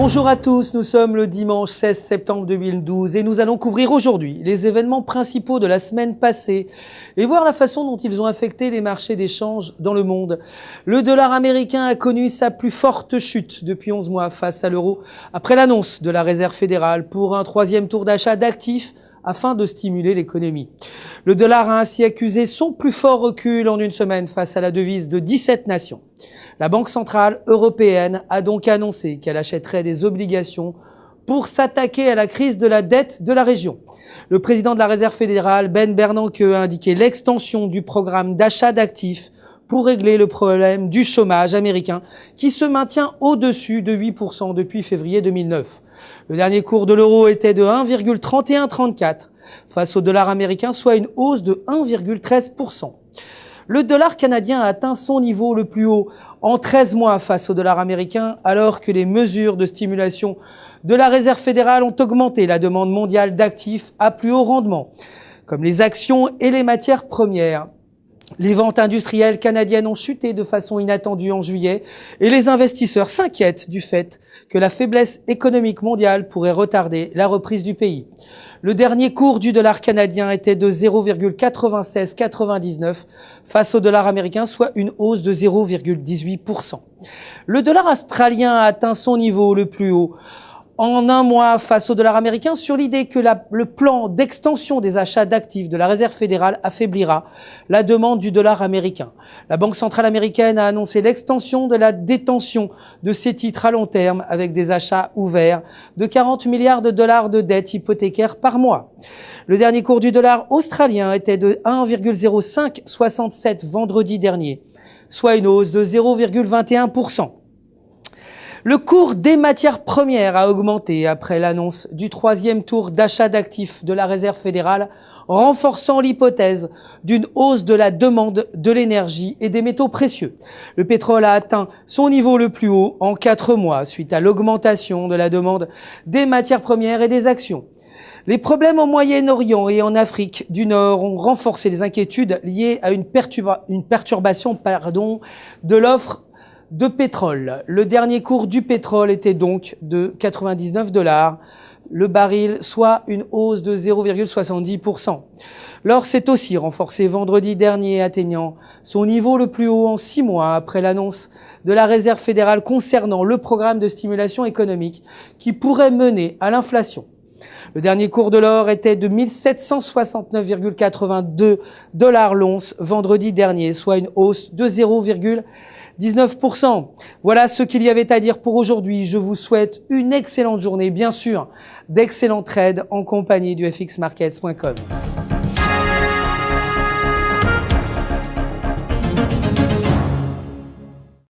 Bonjour à tous, nous sommes le dimanche 16 septembre 2012 et nous allons couvrir aujourd'hui les événements principaux de la semaine passée et voir la façon dont ils ont affecté les marchés d'échange dans le monde. Le dollar américain a connu sa plus forte chute depuis 11 mois face à l'euro après l'annonce de la Réserve fédérale pour un troisième tour d'achat d'actifs afin de stimuler l'économie. Le dollar a ainsi accusé son plus fort recul en une semaine face à la devise de 17 nations. La Banque centrale européenne a donc annoncé qu'elle achèterait des obligations pour s'attaquer à la crise de la dette de la région. Le président de la Réserve fédérale, Ben Bernanke, a indiqué l'extension du programme d'achat d'actifs pour régler le problème du chômage américain qui se maintient au-dessus de 8% depuis février 2009. Le dernier cours de l'euro était de 1,3134 face au dollar américain, soit une hausse de 1,13%. Le dollar canadien a atteint son niveau le plus haut en 13 mois face au dollar américain, alors que les mesures de stimulation de la Réserve fédérale ont augmenté la demande mondiale d'actifs à plus haut rendement, comme les actions et les matières premières. Les ventes industrielles canadiennes ont chuté de façon inattendue en juillet et les investisseurs s'inquiètent du fait que la faiblesse économique mondiale pourrait retarder la reprise du pays. Le dernier cours du dollar canadien était de 0,9699 face au dollar américain, soit une hausse de 0,18%. Le dollar australien a atteint son niveau le plus haut en un mois face au dollar américain sur l'idée que le plan d'extension des achats d'actifs de la Réserve fédérale affaiblira la demande du dollar américain. La Banque centrale américaine a annoncé l'extension de la détention de ses titres à long terme avec des achats ouverts de 40 milliards de dollars de dettes hypothécaires par mois. Le dernier cours du dollar australien était de 1,0567 vendredi dernier, soit une hausse de 0,21%. Le cours des matières premières a augmenté après l'annonce du troisième tour d'achat d'actifs de la Réserve fédérale, renforçant l'hypothèse d'une hausse de la demande de l'énergie et des métaux précieux. Le pétrole a atteint son niveau le plus haut en 4 mois suite à l'augmentation de la demande des matières premières et des actions. Les problèmes au Moyen-Orient et en Afrique du Nord ont renforcé les inquiétudes liées à une perturbation de l'offre de pétrole. Le dernier cours du pétrole était donc de 99 $ le baril, soit une hausse de 0,70%. L'or s'est aussi renforcé vendredi dernier, atteignant son niveau le plus haut en 6 mois après l'annonce de la Réserve fédérale concernant le programme de stimulation économique qui pourrait mener à l'inflation. Le dernier cours de l'or était de 1769,82 $ l'once vendredi dernier, soit une hausse de 0,19%. Voilà ce qu'il y avait à dire pour aujourd'hui. Je vous souhaite une excellente journée, bien sûr, d'excellents trades en compagnie du fxmarkets.com.